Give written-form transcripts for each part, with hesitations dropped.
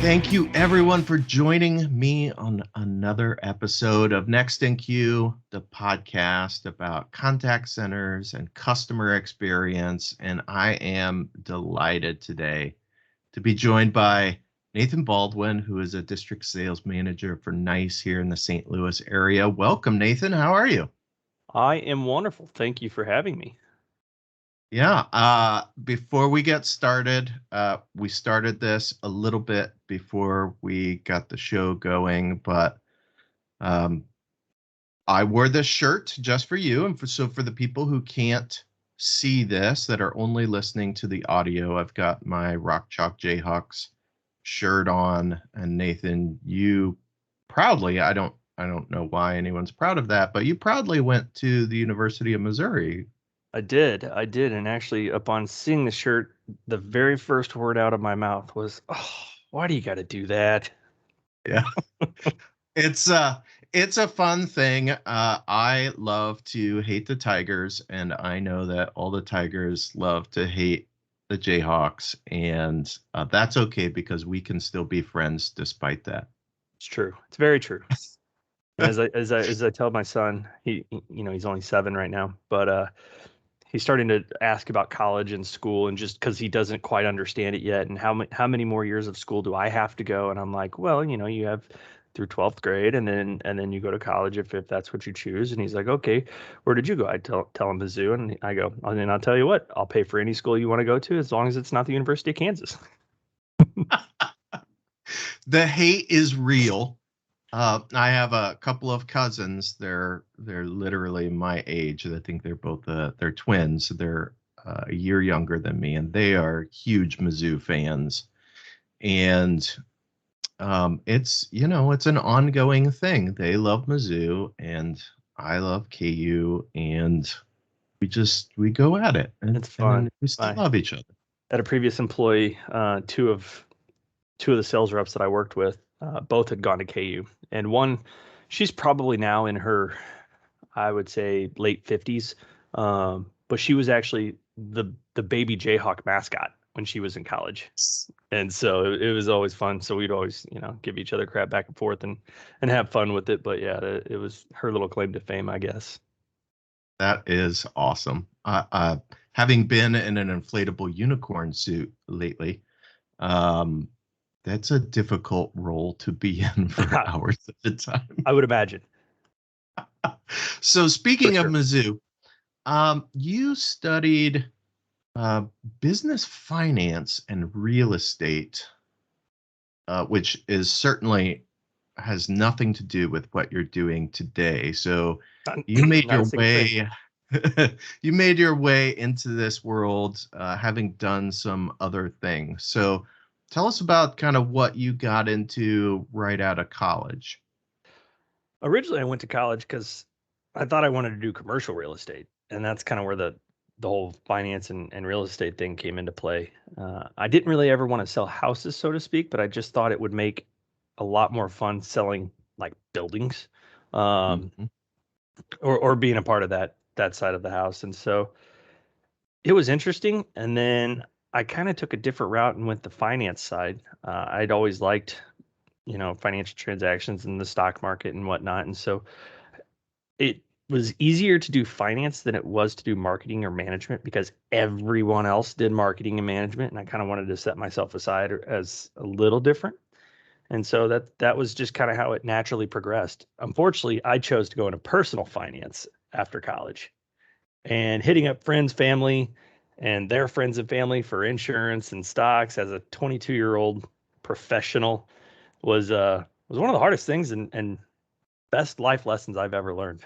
Thank you, everyone, for joining me on another episode of Next in Queue, the podcast about contact centers and customer experience. And I am delighted today to be joined by Nathan Baldwin, who is a district sales manager for NICE here in the St. Louis area. Welcome, Nathan. How are you? I am wonderful. Thank you for having me. Yeah. Before we get started, we started this a little bit before we got the show going, but I wore this shirt just for you. And for the people who can't see this, that are only listening to the audio, I've got my Rock Chalk Jayhawks shirt on. And Nathan, you proudly, I don't know why anyone's proud of that, but you proudly went to the University of Missouri. I did. And actually, upon seeing the shirt, the very first word out of my mouth was, "Oh, why do you got to do that?" Yeah. It's a fun thing. I love to hate the Tigers, and I know that all the Tigers love to hate the Jayhawks, and that's okay because we can still be friends despite that. It's true. It's very true. And as I tell my son, he's only 7 right now, but he's starting to ask about college and school, and just because he doesn't quite understand it yet, and how many more years of school do I have to go? And I'm like, well, you have through 12th grade, and then you go to college if that's what you choose. And he's like, okay, where did you go? I tell him Mizzou, and I go, and I'll tell you what, I'll pay for any school you want to go to as long as it's not the University of Kansas. The hate is real. I have a couple of cousins. They're literally my age. I think they're both they're twins. They're a year younger than me, and they are huge Mizzou fans. And it's it's an ongoing thing. They love Mizzou, and I love KU, and we go at it, and It's fun. And we still love each other. At a previous employee, two of the sales reps that I worked with, both had gone to KU, and one, she's probably now in her, I would say, late 50s, but she was actually the baby Jayhawk mascot when she was in college, and so it was always fun. So we'd always give each other crap back and forth and have fun with it. But yeah, it was her little claim to fame, I guess. That is awesome. Having been in an inflatable unicorn suit lately, that's a difficult role to be in for hours at a time. I would imagine. So speaking of Mizzou, you studied business finance and real estate, which is certainly has nothing to do with what you're doing today. So you made your way. You made your way into this world, having done some other things. So tell us about kind of what you got into right out of college. Originally, I went to college because I thought I wanted to do commercial real estate, and that's kind of where the whole finance and real estate thing came into play. I didn't really ever want to sell houses, so to speak, but I just thought it would make a lot more fun selling like buildings, or being a part of that side of the house. And so it was interesting. And then I kind of took a different route and went the finance side. I'd always liked, financial transactions in the stock market and whatnot. And so it was easier to do finance than it was to do marketing or management because everyone else did marketing and management. And I kind of wanted to set myself aside as a little different. And so that was just kind of how it naturally progressed. Unfortunately, I chose to go into personal finance after college, and hitting up friends, family, and their friends and family for insurance and stocks as a 22-year-old professional was one of the hardest things and best life lessons I've ever learned.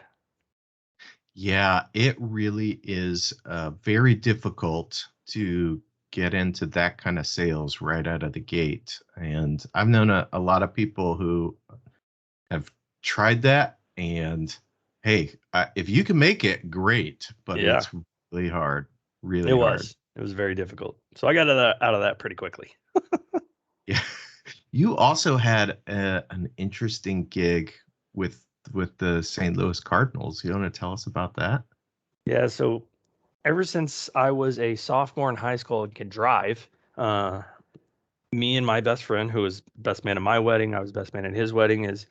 Yeah, it really is very difficult to get into that kind of sales right out of the gate. And I've known a lot of people who have tried that. And hey, if you can make it, great. But it's really hard. Really hard. It was very difficult. So I got out of that pretty quickly. Yeah. You also had an interesting gig with the St. Louis Cardinals. You want to tell us about that? Yeah. So ever since I was a sophomore in high school and could drive, Me and my best friend, who was best man at my wedding, I was best man at his wedding, is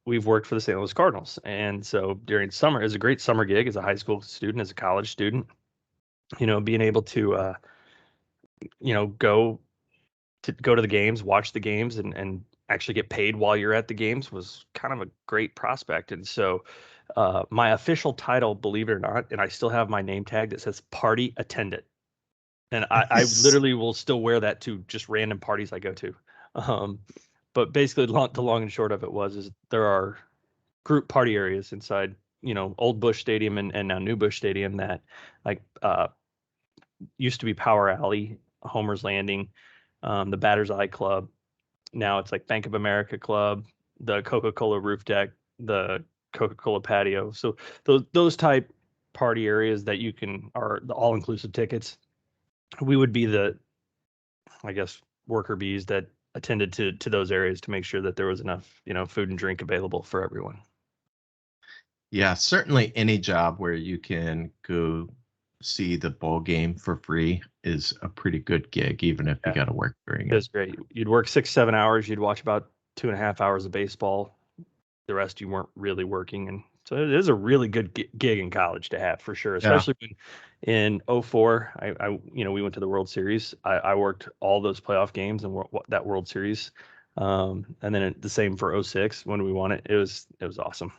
we've worked for the St. Louis Cardinals. And so during summer, it was a great summer gig as a high school student, as a college student, being able to, go to the games, watch the games, and actually get paid while you're at the games was kind of a great prospect. And so my official title, believe it or not, and I still have my name tag that says party attendant. And I literally will still wear that to just random parties I go to. Um, but basically, the long and short of it is there are group party areas inside, old Bush Stadium and now new Bush Stadium that like used to be Power Alley, Homer's Landing, the Batter's Eye Club. Now it's like Bank of America Club, the Coca-Cola roof deck, the Coca-Cola patio. So those type party areas that you can are the all-inclusive tickets. We would be the, I guess, worker bees that attended to those areas to make sure that there was enough, food and drink available for everyone. Yeah, certainly any job where you can go see the ball game for free is a pretty good gig, even if you Yeah, got to work during it it. was great. You'd work 6, 7 hours. You'd watch about 2.5 hours of baseball. The rest you weren't really working, and so it is a really good gig in college to have for sure, Yeah. especially when in '04 we went to the World Series. I worked all those playoff games and that World Series, and then the same for '06 when we won it. It was awesome.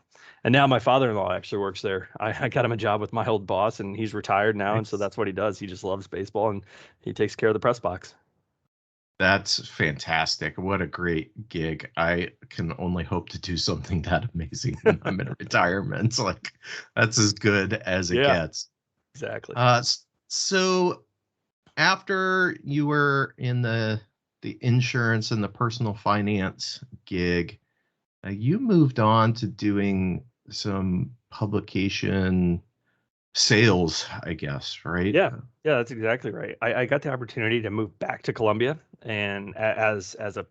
And now my father-in-law actually works there. I got him a job with my old boss, and he's retired now, and so Nice. that's what he does. He just loves baseball, and he takes care of the press box. That's fantastic. What a great gig. I can only hope to do something that amazing when I'm in retirement. Like that's as good as it Yeah, gets. exactly. So after you were in the insurance and the personal finance gig, you moved on to doing some publication sales, I guess, right? Yeah, yeah, that's exactly right. I got the opportunity to move back to Columbia and as a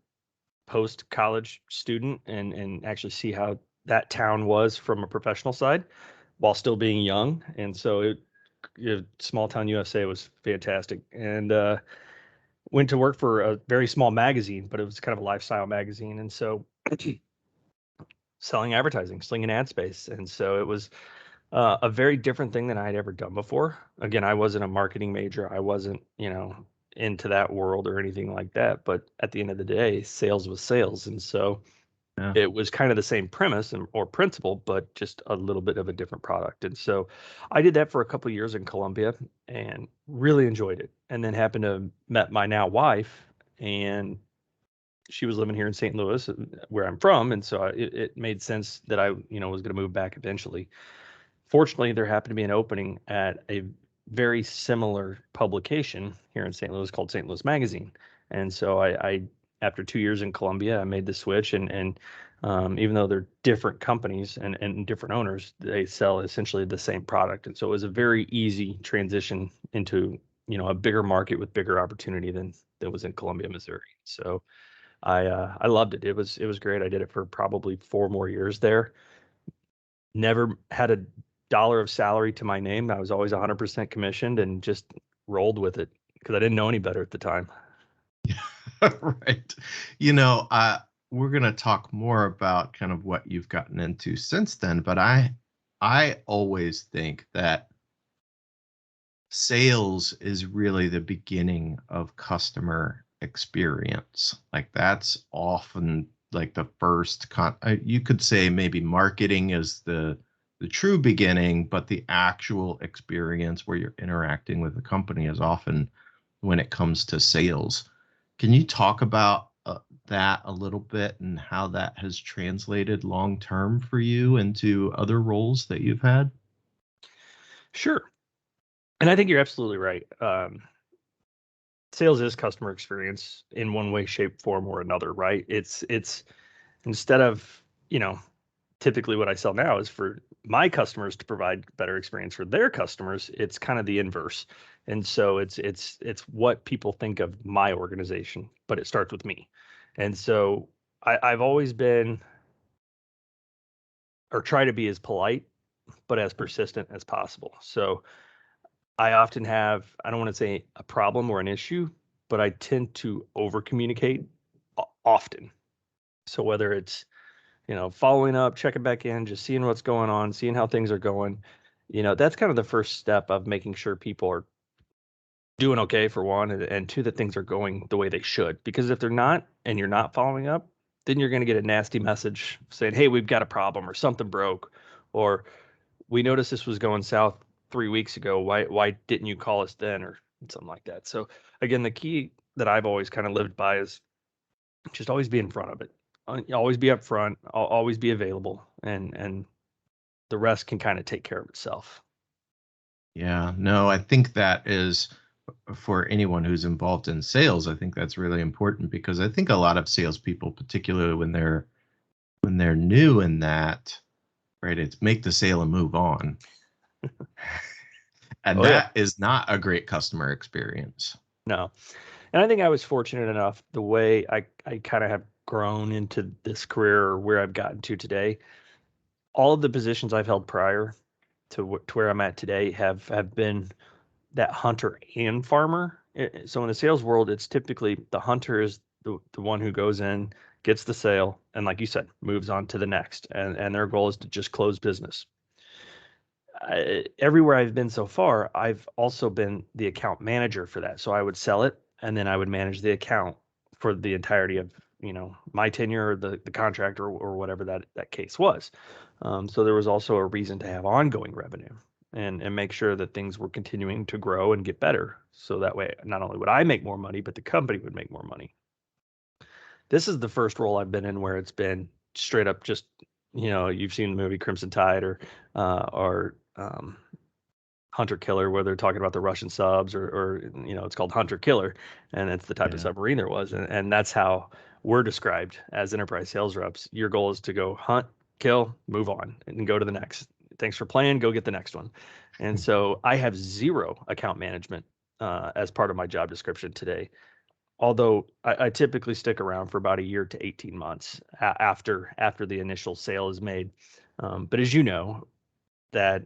post college student and actually see how that town was from a professional side while still being young. And so small town USA was fantastic. And went to work for a very small magazine, but it was kind of a lifestyle magazine. And so selling advertising, slinging ad space. And so it was a very different thing than I had ever done before. Again, I wasn't a marketing major. I wasn't, into that world or anything like that. But at the end of the day, sales was sales. And so Yeah. it was kind of the same premise or principle, but just a little bit of a different product. And so I did that for a couple of years in Colombia and really enjoyed it. And then happened to met my now wife, and she was living here in St. Louis, where I'm from. And so it made sense that I, was going to move back eventually. Fortunately, there happened to be an opening at a very similar publication here in St. Louis called St. Louis Magazine. And so after 2 years in Columbia, I made the switch. And even though they're different companies and different owners, they sell essentially the same product. And so it was a very easy transition into, a bigger market with bigger opportunity than was in Columbia, Missouri. So I loved it. It was great. I did it for probably 4 more years there. Never had a dollar of salary to my name. I was always 100% commissioned and just rolled with it because I didn't know any better at the time. Right. We're going to talk more about kind of what you've gotten into since then, but I always think that sales is really the beginning of customer experience. Like that's often like the first you could say maybe marketing is the true beginning, but the actual experience where you're interacting with the company is often when it comes to sales. Can you talk about that a little bit and how that has translated long term for you into other roles that you've had? Sure. And I think you're absolutely right. Sales is customer experience in one way, shape, form, or another, right? It's instead of, typically what I sell now is for my customers to provide better experience for their customers. It's kind of the inverse. And so it's what people think of my organization, but it starts with me. And so I've always been or try to be as polite but as persistent as possible. So I often have, I don't want to say a problem or an issue, but I tend to over communicate often. So whether it's, following up, checking back in, just seeing what's going on, seeing how things are going, that's kind of the first step of making sure people are doing okay for one, and two, that things are going the way they should. Because if they're not, and you're not following up, then you're going to get a nasty message saying, "Hey, we've got a problem," or "Something broke," or "We noticed this was going south 3 weeks ago. Why didn't you call us then?" or something like that. So again, the key that I've always kind of lived by is just always be in front of it. Always be up front. Always be available, and the rest can kind of take care of itself. Yeah, no, I think that is for anyone who's involved in sales. I think that's really important because I think a lot of salespeople, particularly when they're new in that, right, it's make the sale and move on, and Oh yeah, that is not a great customer experience. no. And I think I was fortunate enough the way I kind of have grown into this career, or where I've gotten to today. All of the positions I've held prior to where I'm at today have been that hunter and farmer. So in the sales world, it's typically the hunter is the one who goes in, gets the sale, and like you said, moves on to the next. And their goal is to just close business. Everywhere I've been so far, I've also been the account manager for that. So I would sell it, and then I would manage the account for the entirety of my tenure, or the contract, or whatever that case was. So there was also a reason to have ongoing revenue, and make sure that things were continuing to grow and get better. So that way, not only would I make more money, but the company would make more money. This is the first role I've been in where it's been straight up just, you've seen the movie Crimson Tide, or Hunter Killer, where they're talking about the Russian subs, or it's called Hunter Killer, and it's the type of Yeah. submarine there was, and that's how we're described as enterprise sales reps. Your goal is to go hunt, kill, move on, and go to the next. Thanks for playing. Go get the next one. And so I have zero account management as part of my job description today. Although I typically stick around for about a year to 18 months after the initial sale is made. But as you know, that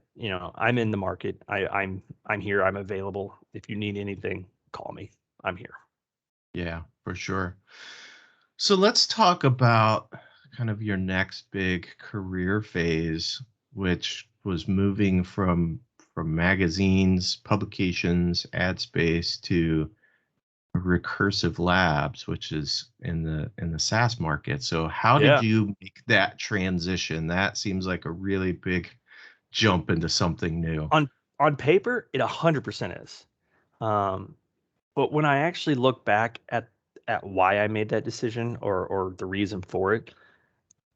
I'm in the market. I'm here. I'm available. If you need anything, call me. I'm here. Yeah, for sure. So let's talk about kind of your next big career phase, which was moving from magazines, publications, ad space to recursive labs, which is in the SaaS market. So how did Yeah. you make that transition? That seems like a really big jump into something new. On paper, it 100% is. Um, but when I actually look back at why I made that decision, or the reason for it,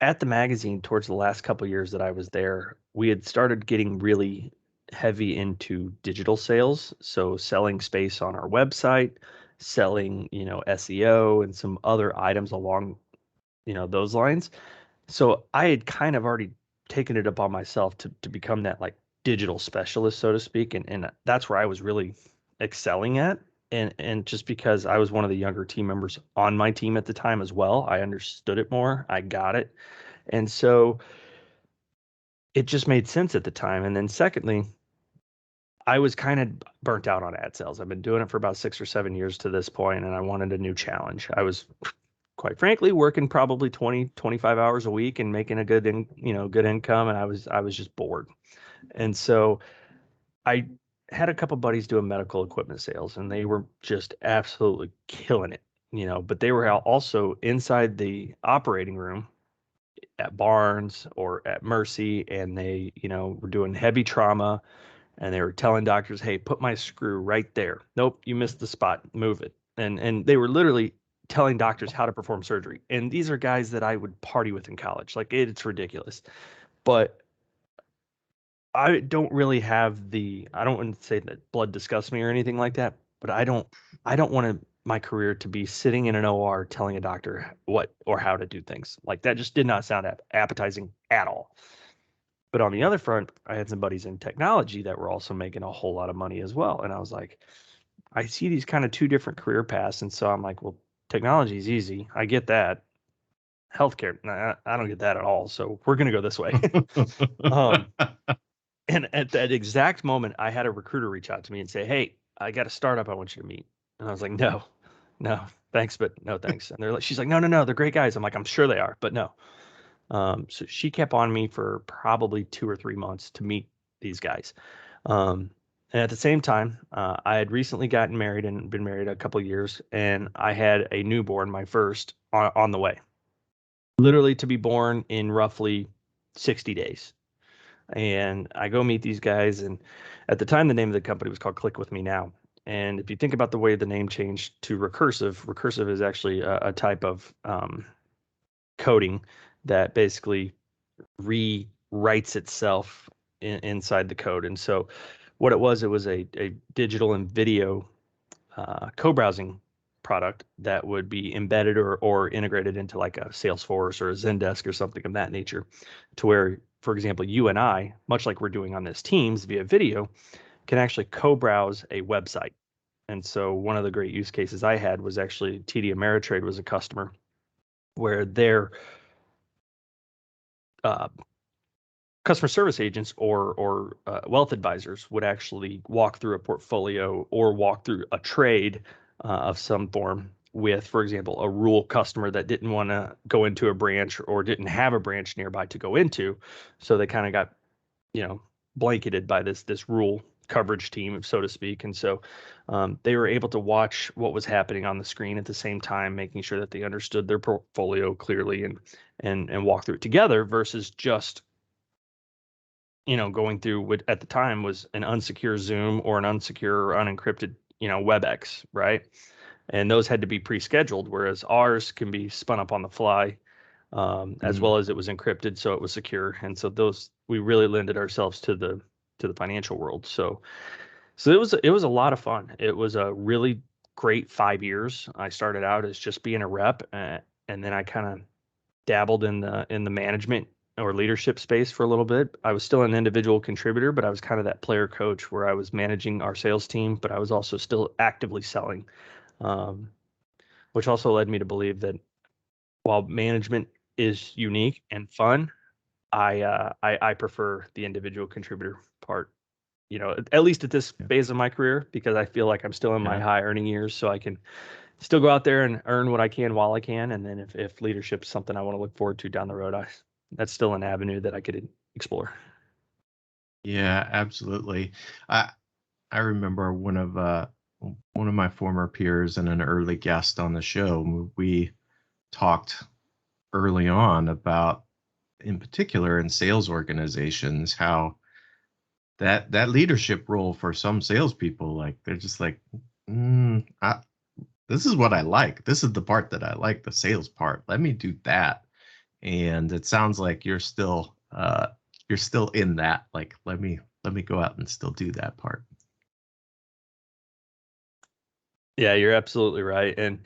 at the magazine towards the last couple years that I was there, we had started getting really heavy into digital sales. So selling space on our website, selling, SEO and some other items along, those lines. So I had kind of already taken it upon myself to become that like digital specialist, so to speak. And that's where I was really excelling at. And just because I was one of the younger team members on my team at the time as well, I understood it more. I got it. And so it just made sense at the time. And then secondly, I was kind of burnt out on ad sales. I've been doing it for about 6 or 7 years to this point, and I wanted a new challenge. I was, quite frankly, working probably 20, 25 hours a week and making a good income. And I was just bored. And so I had a couple buddies doing medical equipment sales, and they were just absolutely killing it, but they were also inside the operating room at Barnes or at Mercy, and they, were doing heavy trauma, and they were telling doctors, "Hey, put my screw right there. Nope, you missed the spot. Move it." And they were literally telling doctors how to perform surgery. And these are guys that I would party with in college. Like it's ridiculous. But I don't want to say that blood disgusts me or anything like that, but I don't want my career to be sitting in an OR telling a doctor what or how to do things. Like that just did not sound appetizing at all. But on the other front, I had some buddies in technology that were also making a whole lot of money as well. And I was like, I see these kind of two different career paths. And so I'm like, well, technology is easy. I get that. Healthcare, nah, I don't get that at all. So we're going to go this way. um, and at that exact moment, I had a recruiter reach out to me and say, "Hey, I got a startup I want you to meet." And I was like, "No." no, thanks, but no thanks. And she's like, no, no, no, they're great guys. I'm like, I'm sure they are, but no. So she kept on me for probably 2 or 3 months to meet these guys. Um, and at the same time, I had recently gotten married and been married a couple years, and I had a newborn, my first, on the way, literally to be born in roughly 60 days. And I go meet these guys, and at the time, the name of the company was called Click With Me Now. And if you think about the way the name changed to recursive, recursive is actually a type of coding that basically rewrites itself inside the code. And so what it was a digital and video co-browsing product that would be embedded or integrated into like a Salesforce or a Zendesk or something of that nature, to where, for example, you and I, much like we're doing on this Teams via video, can actually co-browse a website. And so one of the great use cases I had was actually TD Ameritrade was a customer where their uh, customer service agents or wealth advisors would actually walk through a portfolio or walk through a trade of some form with, for example, a rural customer that didn't want to go into a branch or didn't have a branch nearby to go into. So they kind of got, you know, blanketed by this rural coverage team, so to speak. And so they were able to watch what was happening on the screen at the same time, making sure that they understood their portfolio clearly and walk through it together versus just, going through what at the time was an unsecure Zoom or an unsecure or unencrypted, WebEx, right? And those had to be pre-scheduled, whereas ours can be spun up on the fly, as Mm. well as it was encrypted, so it was secure. And so those we really lended ourselves to the financial world. So it was a lot of fun. It was a really great 5 years. I started out as just being a rep, and then I kind of dabbled in the management or leadership space for a little bit. I was still an individual contributor, but I was kind of that player coach where I was managing our sales team, but I was also still actively selling, um, which also led me to believe that while management is unique and fun, I prefer the individual contributor part. At least at this Yeah. phase of my career, because I feel like I'm still in my Yeah. high earning years, so I can still go out there and earn what I can while I can. And then if leadership's something I want to look forward to down the road, that's still an avenue that I could explore. Yeah, absolutely. I I remember one of my former peers and an early guest on the show. We talked early on about, in particular, in sales organizations, how that leadership role for some salespeople, like they're just like, mm, this is what I like. This is the part that I like, the sales part. Let me do that. And it sounds like you're still in that. Like, let me go out and still do that part. Yeah, you're absolutely right. And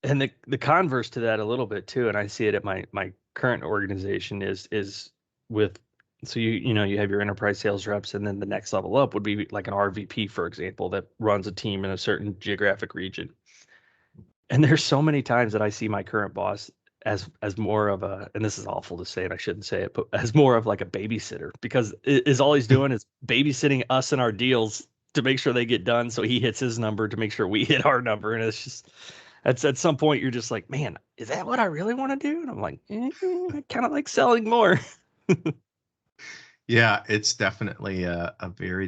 the converse to that a little bit too, and I see it at my current organization is with, so you have your enterprise sales reps, and then the next level up would be like an RVP, for example, that runs a team in a certain geographic region. And there's so many times that I see my current boss as more of a, and this is awful to say, and I shouldn't say it, but as more of like a babysitter, because is all he's doing is babysitting us and our deals to make sure they get done, so he hits his number to make sure we hit our number. And it's just, at some point you're just like, man, is that what I really want to do? And I'm like, I kind of like selling more. Yeah, it's definitely it's a very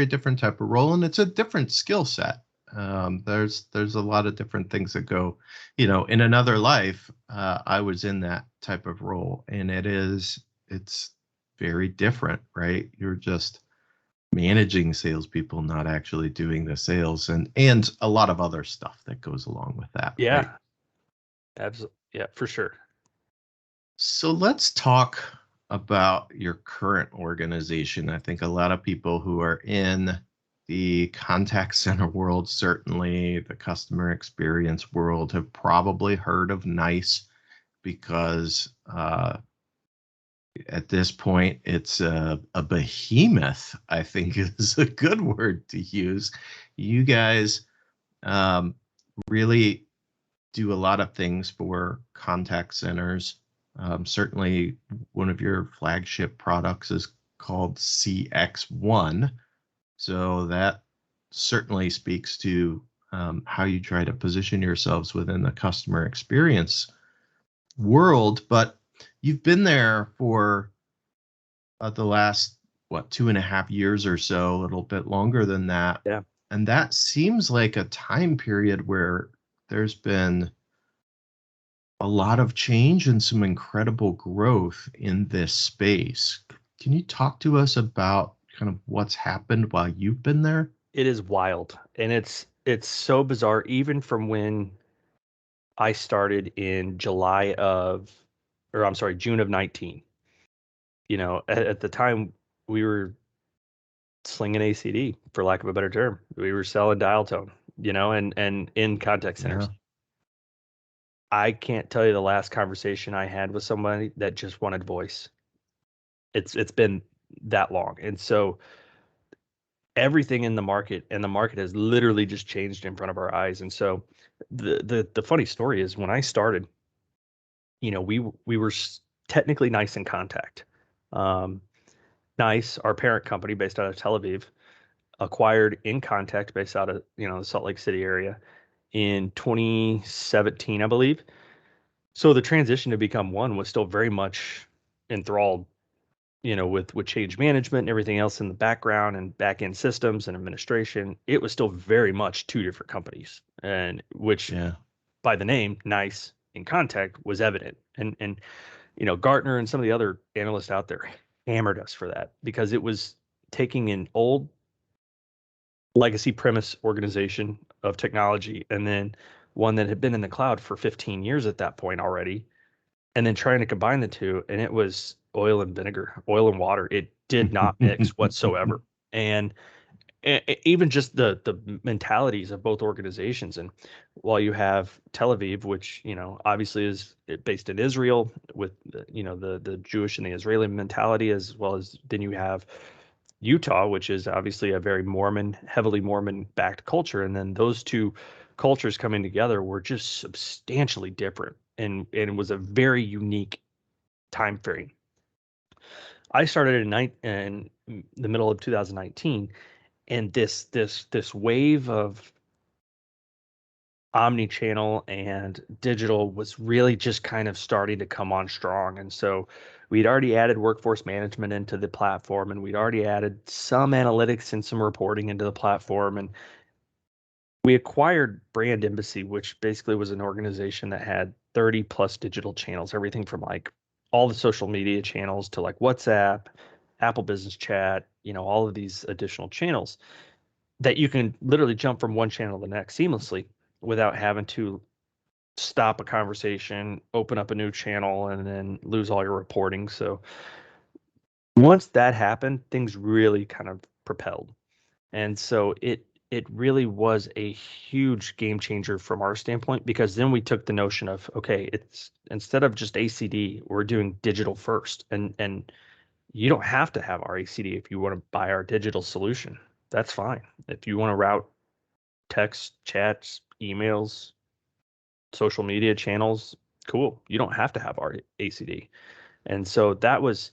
different type of role, and it's a different skill set. There's a lot of different things that go, in another life, I was in that type of role, and it's very different, right? You're just managing salespeople, not actually doing the sales, and a lot of other stuff that goes along with that, right? Yeah, absolutely. Yeah, for sure. So let's talk about your current organization. I think a lot of people who are in the contact center world, certainly the customer experience world, have probably heard of NICE because at this point it's a behemoth, I think is a good word to use. You guys um, really do a lot of things for contact centers. Certainly, one of your flagship products is called CX1. So that certainly speaks to how you try to position yourselves within the customer experience world. But you've been there for the last, what, 2.5 years or so, a little bit longer than that. Yeah, And that seems like a time period where there's been a lot of change and some incredible growth in this space. Can you talk to us about kind of what's happened while you've been there? it is wild, and it's so bizarre. Even from when I started in June of 19. At the time we were slinging ACD, for lack of a better term. We were selling dial tone, and in contact Yeah. centers. I can't tell you the last conversation I had with somebody that just wanted voice. It's been that long. And so everything in the market, and the market has literally just changed in front of our eyes. And so the funny story is, when I started, we were technically Nice in Contact. Um, Nice, our parent company based out of Tel Aviv, acquired In Contact based out of, the Salt Lake City area in 2017, I believe. So the transition to become one was still very much enthralled, with change management and everything else in the background and back end systems and administration. It was still very much two different companies, and which, Yeah. by the name Nice In Contact, was evident. And Gartner and some of the other analysts out there hammered us for that, because it was taking an old legacy premise organization of technology, and then one that had been in the cloud for 15 years at that point already, and then trying to combine the two, and it was oil and vinegar, oil and water. It did not mix whatsoever. And even just the mentalities of both organizations. And while you have Tel Aviv, which, obviously is based in Israel, with the Jewish and the Israeli mentality, as well as then you have Utah, which is obviously a very Mormon, heavily Mormon backed culture. And then those two cultures coming together were just substantially different, and it was a very unique time frame. I started in the middle of 2019, and this wave of omni-channel and digital was really just kind of starting to come on strong. And so we'd already added workforce management into the platform, and we'd already added some analytics and some reporting into the platform. And we acquired Brand Embassy, which basically was an organization that had 30 plus digital channels, everything from like all the social media channels to like WhatsApp, Apple Business Chat, all of these additional channels that you can literally jump from one channel to the next seamlessly without having to stop a conversation, open up a new channel, and then lose all your reporting. So once that happened, things really kind of propelled. And so it really was a huge game changer from our standpoint, because then we took the notion of, okay, it's instead of just ACD, we're doing digital first. And you don't have to have our ACD if you want to buy our digital solution. That's fine. If you want to route text, chats, emails, social media channels, cool. You don't have to have our ACD. And so that was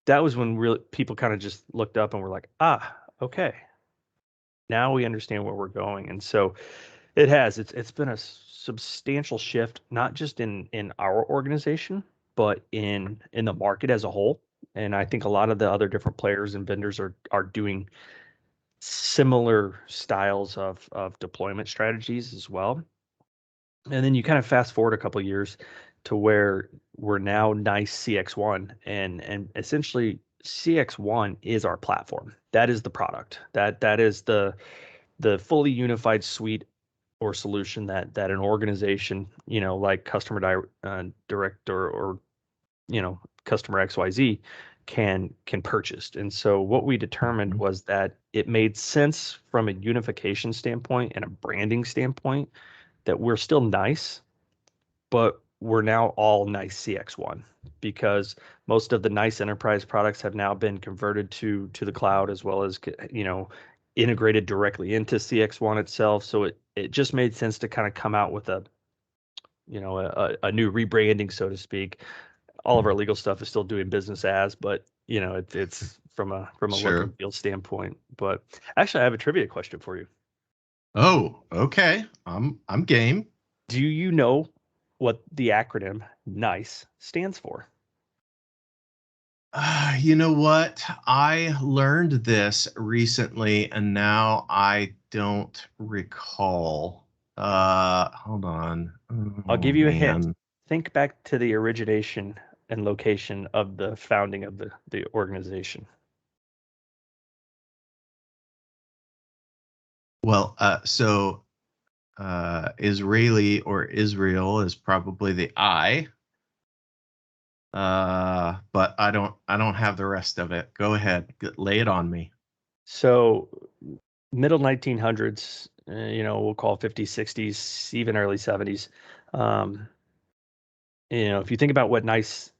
when really people kind of just looked up and were like, okay, now we understand where we're going. And so it's been a substantial shift, not just in our organization, but in the market as a whole. And I think a lot of the other different players and vendors are doing similar styles of deployment strategies as well. And then you kind of fast forward a couple of years to where we're now Nice CX1, and essentially CX1 is our platform. That is the product. That is the fully unified suite or solution that an organization, like direct, or customer XYZ can purchase. And so what we determined Mhm. was that it made sense from a unification standpoint and a branding standpoint, that we're still Nice, but we're now all Nice CX1, because most of the Nice enterprise products have now been converted to the cloud, as well as integrated directly into CX1 itself. So it just made sense to kind of come out with a new rebranding, so to speak. All of our legal stuff is still doing business as, but it's from a look and Sure. feel standpoint. But actually, I have a trivia question for you. Oh, okay. I'm game. Do you know what the acronym NICE stands for? You know what? I learned this recently and now I don't recall. Hold on. I'll Oh give you a hint. man. Think back to the origination and location of the founding of the organization. Well, Israeli or Israel is probably the I. But I don't have the rest of it. Go ahead. Lay it on me. So middle 1900s, we'll call 50s, 60s, even early 70s. Um, if you think about what NICE,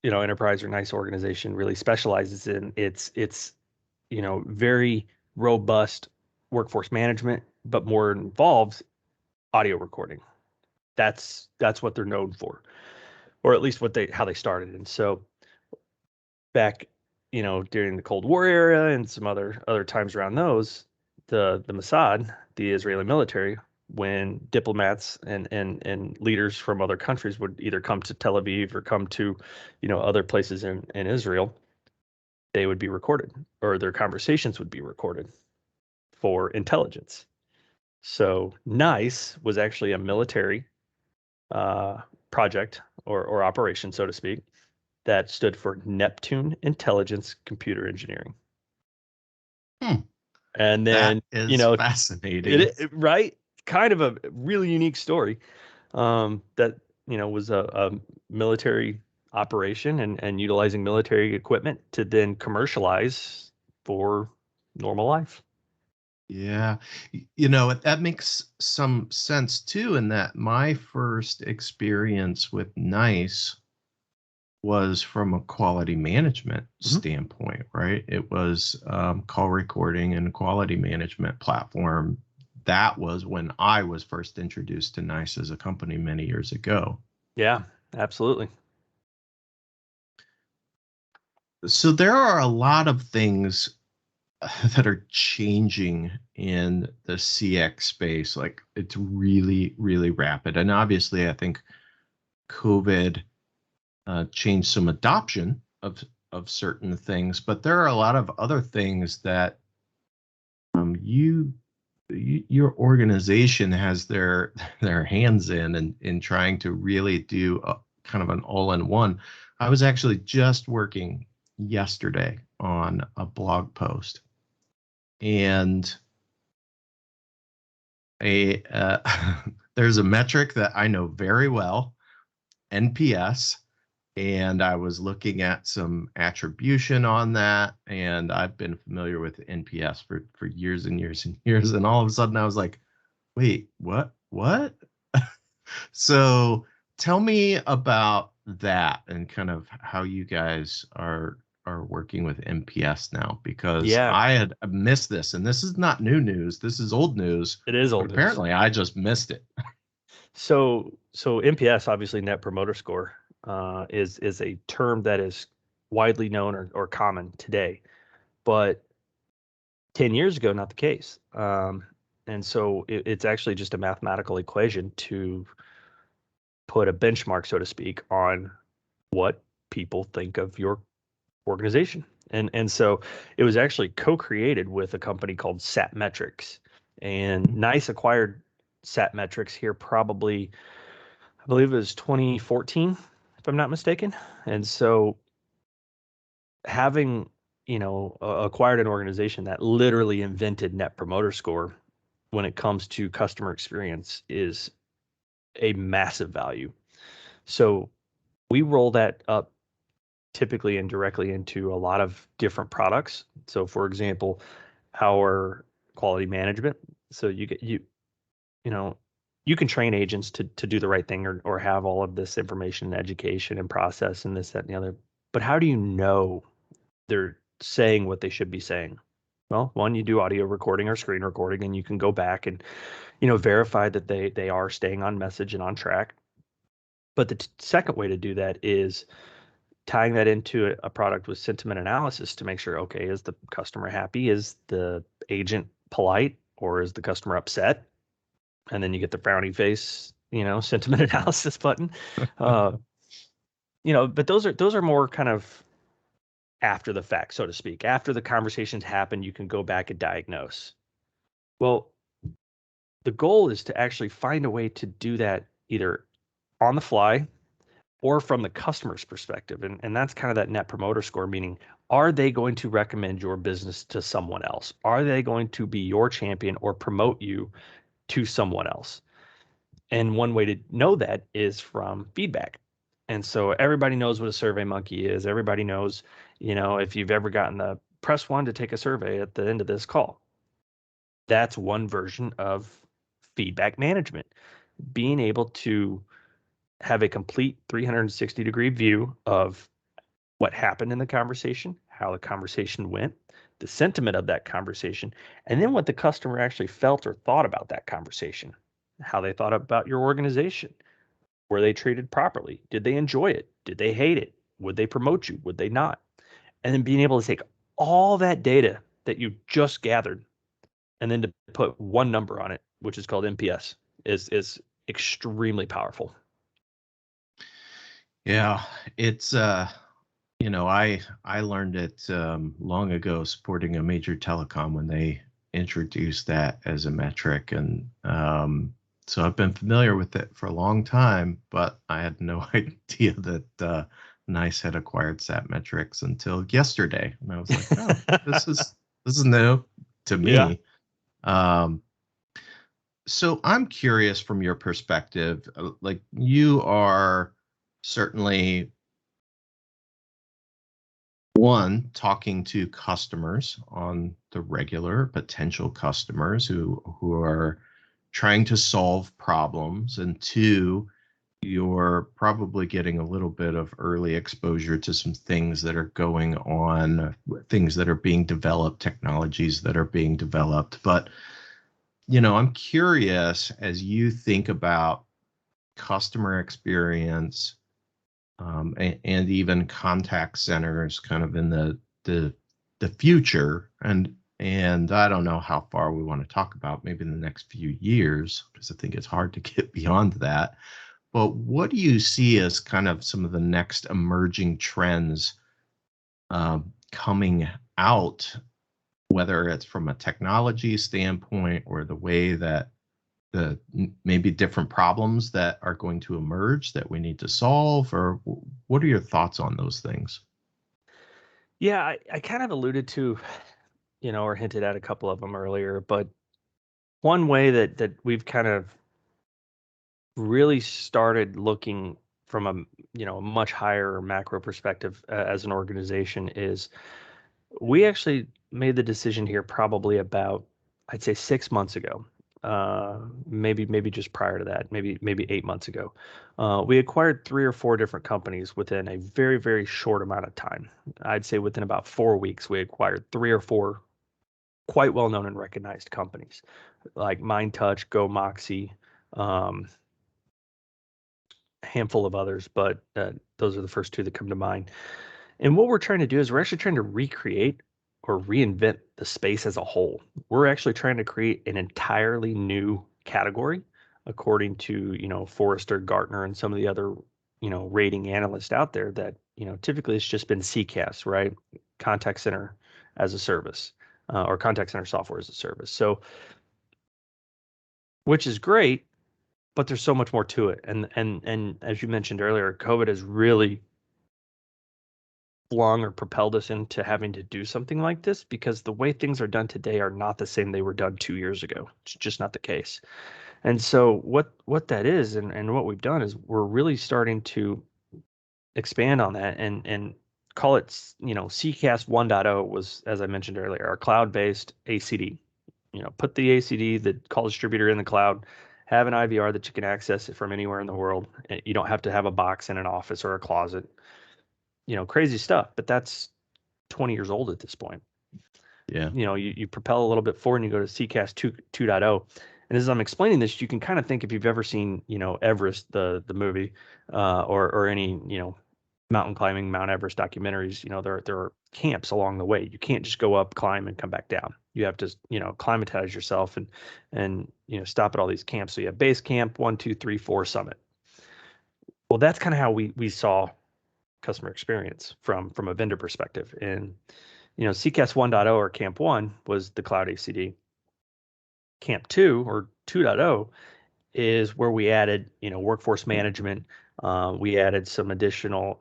enterprise or NICE organization really specializes in, it's very robust workforce management, but more involves audio recording. That's what they're known for, or at least how they started. And so back, during the Cold War era and some other times around those, the Mossad, the Israeli military, when diplomats and leaders from other countries would either come to Tel Aviv or come to, other places in Israel, they would be recorded, or their conversations would be recorded for intelligence. So NICE was actually a military uh, project or operation, so to speak, that stood for Neptune Intelligence Computer Engineering. Hmm, And that then, is fascinating. right, kind of a really unique story, that was a military operation and utilizing military equipment to then commercialize for normal life. Yeah. That makes some sense too, in that my first experience with NICE was from a quality management Mhm. standpoint, right? It was call recording and quality management platform. That was when I was first introduced to NICE as a company many years ago. Yeah, absolutely. So there are a lot of things that are changing in the CX space. Like it's really, really rapid. And obviously, I think COVID changed some adoption of certain things, but there are a lot of other things that your organization has their hands in trying to really do a, kind of an all-in-one. I was actually just working yesterday on a blog post, and a there's a metric that I know very well, NPS, and I was looking at some attribution on that, and I've been familiar with NPS for years and years and years, and all of a sudden I was like, wait, what? So tell me about that and kind of how you guys are working with NPS now, because Yeah, I had missed this, and this is not new news. This is old news, it is but old news. apparently I just missed it. So NPS, obviously Net Promoter Score, is a term that is widely known or common today, but 10 years ago, not the case. And so it's actually just a mathematical equation to put a benchmark, so to speak, on what people think of your organization. And so it was actually co-created with a company called Satmetrics. And NICE acquired Satmetrics here probably, I believe it was 2014, if I'm not mistaken. And so having, acquired an organization that literally invented Net Promoter Score when it comes to customer experience is a massive value. So we roll that up typically and directly into a lot of different products. So for example, our quality management. So you know, you can train agents to do the right thing, or have all of this information and education and process and this, that, and the other. But how do you know they're saying what they should be saying? Well, one, you do audio recording or screen recording, and you can go back and, verify that they are staying on message and on track. But the second way to do that is tying that into a product with sentiment analysis to make sure, okay, is the customer happy? Is the agent polite? or is the customer upset? And then you get the frowny face, sentiment analysis button. Uh, but those are more kind of after the fact, so to speak. After the conversations happen, you can go back and diagnose. Well, the goal is to actually find a way to do that either on the fly or from the customer's perspective. And that's kind of that net promoter score, meaning, are they going to recommend your business to someone else? Are they going to be your champion or promote you to someone else? And one way to know that is from feedback. And so everybody knows what a survey monkey is. Everybody knows, if you've ever gotten the press one to take a survey at the end of this call. That's one version of feedback management, being able to have a complete 360-degree view of what happened in the conversation, how the conversation went, the sentiment of that conversation, and then what the customer actually felt or thought about that conversation, how they thought about your organization. Were they treated properly? Did they enjoy it? Did they hate it? Would they promote you? Would they not? And then being able to take all that data that you just gathered and then to put one number on it, which is called NPS, is extremely powerful. Yeah, it's I learned it long ago supporting a major telecom when they introduced that as a metric, and so I've been familiar with it for a long time, but I had no idea that NICE had acquired Satmetrics until yesterday, and I was like, oh, this is new to Yeah. me. So I'm curious from your perspective, like you are certainly one talking to customers on the regular, potential customers who are trying to solve problems, and two, you're probably getting a little bit of early exposure to some things that are going on, things that are being developed, technologies that are being developed. But I'm curious, as you think about customer experience, and even contact centers kind of in the future, and I don't know how far we want to talk about, maybe in the next few years, because I think it's hard to get beyond that. But what do you see as kind of some of the next emerging trends coming out, whether it's from a technology standpoint or the way that maybe different problems that are going to emerge that we need to solve, or what are your thoughts on those things? Yeah, I kind of alluded to, or hinted at a couple of them earlier, but one way that we've kind of really started looking from a much higher macro perspective as an organization is we actually made the decision here probably about, I'd say, 6 months ago. Maybe just prior to that, maybe 8 months ago. We acquired 3 or 4 different companies within a very, very short amount of time. I'd say within about 4 weeks, we acquired 3 or 4 quite well known and recognized companies like Mind Touch, Go Moxie, um, a handful of others, but those are the first two that come to mind. And what we're trying to do is we're actually trying to recreate or reinvent the space as a whole. We're actually trying to create an entirely new category, according to, Forrester, Gartner, and some of the other, rating analysts out there that, typically it's just been CCaaS, right? Contact center as a service, or contact center software as a service. So, which is great, but there's so much more to it. And as you mentioned earlier, COVID has really flung or propelled us into having to do something like this because the way things are done today are not the same they were done 2 years ago. It's just not the case. And so what that is and what we've done is we're really starting to expand on that and call it, CCAS 1.0 was, as I mentioned earlier, our cloud-based ACD. Put the ACD, the call distributor, in the cloud, have an IVR that you can access it from anywhere in the world. You don't have to have a box in an office or a closet. Crazy stuff, but that's 20 years old at this point. Yeah. You propel a little bit forward and you go to CCAS 2.0. And as I'm explaining this, you can kind of think, if you've ever seen, Everest, the movie, or any, mountain climbing, Mount Everest documentaries, there are camps along the way. You can't just go up, climb, and come back down. You have to, acclimatize yourself and stop at all these camps. So you have base camp, 1, 2, 3, 4, summit. Well, that's kind of how we saw customer experience from a vendor perspective. And CCAS 1.0 or Camp 1 was the cloud ACD. Camp 2 or 2.0 is where we added, workforce management. We added some additional,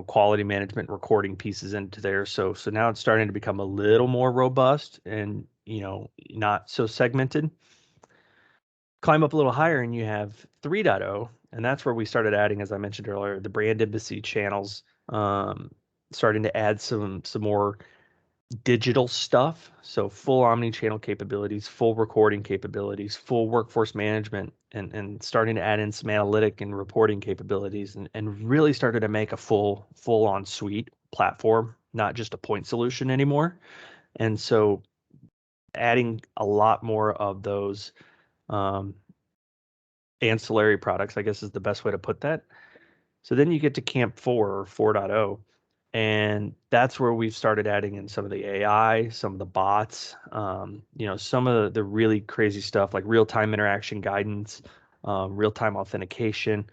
quality management recording pieces into there. So now it's starting to become a little more robust and, not so segmented. Climb up a little higher and you have 3.0, and that's where we started adding, as I mentioned earlier, the brand embassy channels, starting to add some more digital stuff. So full omni-channel capabilities, full recording capabilities, full workforce management, and starting to add in some analytic and reporting capabilities, and really started to make a full-on suite platform, not just a point solution anymore. And so adding a lot more of those ancillary products, I guess is the best way to put that. So then you get to Camp 4 or 4.0, and that's where we've started adding in some of the AI, some of the bots, some of the really crazy stuff like real-time interaction guidance, real-time authentication,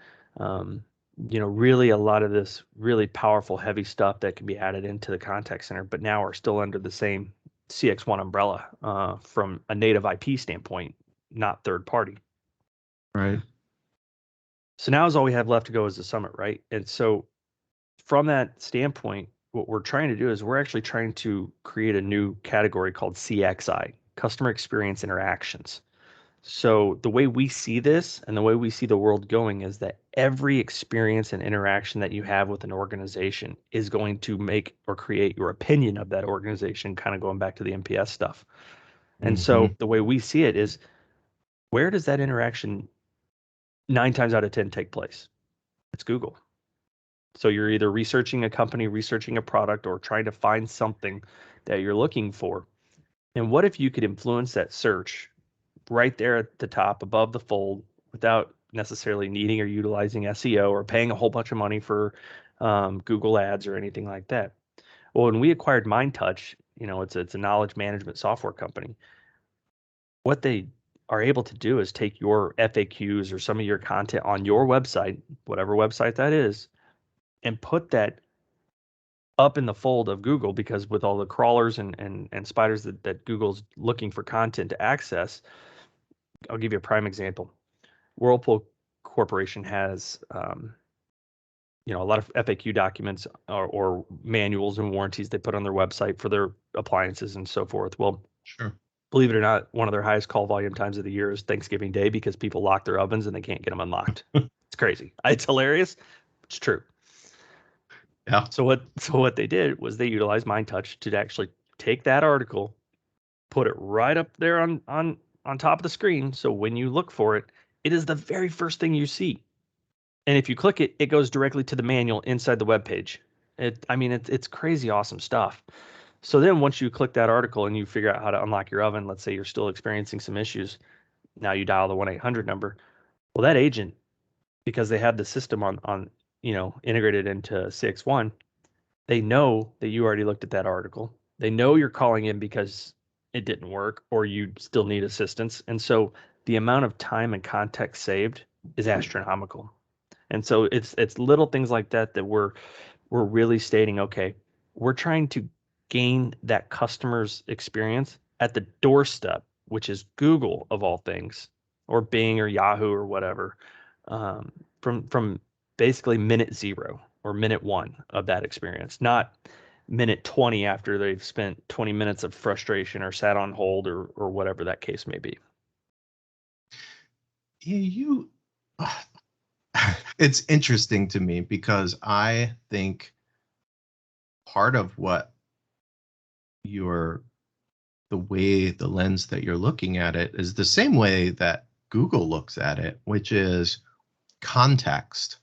really a lot of this really powerful, heavy stuff that can be added into the contact center, but now are still under the same CX1 umbrella from a native IP standpoint, not third party. Right. So now is all we have left to go is the summit, right? And so from that standpoint, what we're trying to do is we're actually trying to create a new category called CXI, Customer Experience Interactions. So the way we see this and the way we see the world going is that every experience and interaction that you have with an organization is going to make or create your opinion of that organization, kind of going back to the NPS stuff. And Mm-hmm. so the way we see it is, where does that interaction 9 times out of 10 take place? It's Google. So you're either researching a company, researching a product, or trying to find something that you're looking for. And what if you could influence that search right there at the top above the fold without necessarily needing or utilizing SEO or paying a whole bunch of money for Google ads or anything like that? Well, when we acquired MindTouch, it's a knowledge management software company. What they are able to do is take your FAQs or some of your content on your website, whatever website that is, and put that up in the fold of Google, because with all the crawlers and spiders that Google's looking for content to access. I'll give you a prime example. Whirlpool Corporation has a lot of FAQ documents or manuals and warranties they put on their website for their appliances and so forth. Well, Sure. believe it or not, one of their highest call volume times of the year is Thanksgiving Day, because people lock their ovens and they can't get them unlocked. It's crazy. It's hilarious. It's true. Yeah. So what they did was they utilized MindTouch to actually take that article, put it right up there on top of the screen. So when you look for it, it is the very first thing you see. And if you click it, it goes directly to the manual inside the web page. It's crazy awesome stuff. So then once you click that article and you figure out how to unlock your oven, let's say you're still experiencing some issues, now you dial the 1-800 number. Well, that agent, because they have the system on integrated into CX1, they know that you already looked at that article. They know you're calling in because it didn't work or you still need assistance. And so the amount of time and context saved is astronomical. And so it's little things like that that we're really stating, okay, we're trying to gain that customer's experience at the doorstep, which is Google of all things, or Bing or Yahoo or whatever, from basically minute 0 or minute 1 of that experience, not minute 20 after they've spent 20 minutes of frustration or sat on hold or whatever that case may be. Yeah, it's interesting to me because I think part of what your the lens that you're looking at it is the same way that Google looks at it, which is context.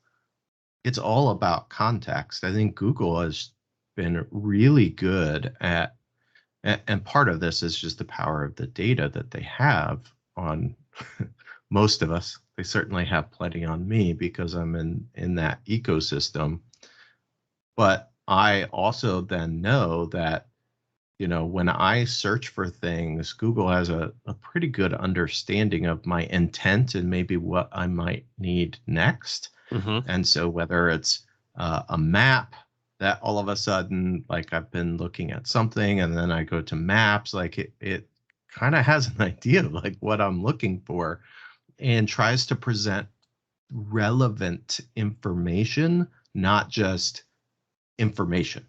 It's all about context. I think Google has been really good at, and part of this is just the power of the data that they have on most of us. They certainly have plenty on me because I'm in that ecosystem. But I also then know that, when I search for things, Google has a pretty good understanding of my intent and maybe what I might need next. Hmm. And so whether it's a map that all of a sudden, like I've been looking at something and then I go to maps, like it kind of has an idea of like what I'm looking for and tries to present relevant information, not just information,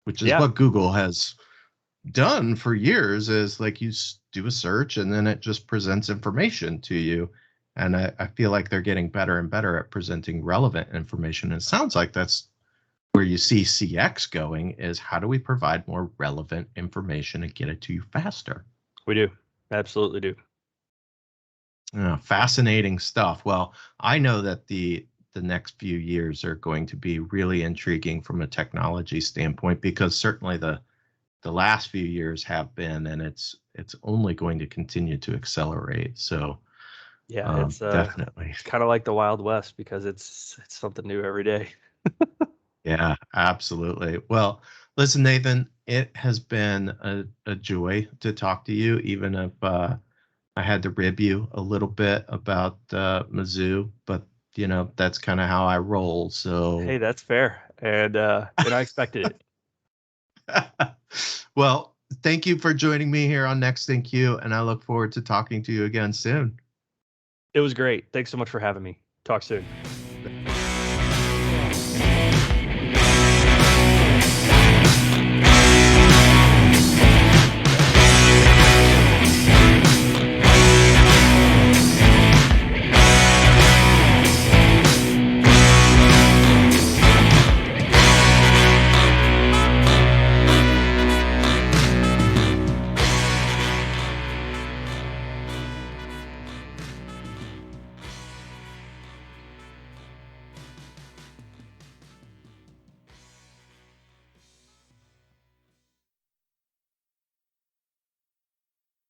which is Yeah, what Google has done for years. Is like do a search and then it just presents information to you. And I feel like they're getting better and better at presenting relevant information. And it sounds like that's where you see CX going, is how do we provide more relevant information and get it to you faster? we do. Absolutely do. Yeah, fascinating stuff. Well, I know that the next few years are going to be really intriguing from a technology standpoint, because certainly the last few years have been, and it's only going to continue to accelerate. So Yeah, definitely. it's kind of like the Wild West because it's something new every day. Yeah, absolutely. Well, listen, Nathan, it has been a joy to talk to you, even if I had to rib you a little bit about Mizzou, but that's kind of how I roll. Hey, So, that's fair, and I expected it. well, thank you for joining me here on Next in Queue, and I look forward to talking to you again soon. It was great. Thanks so much for having me. Talk soon.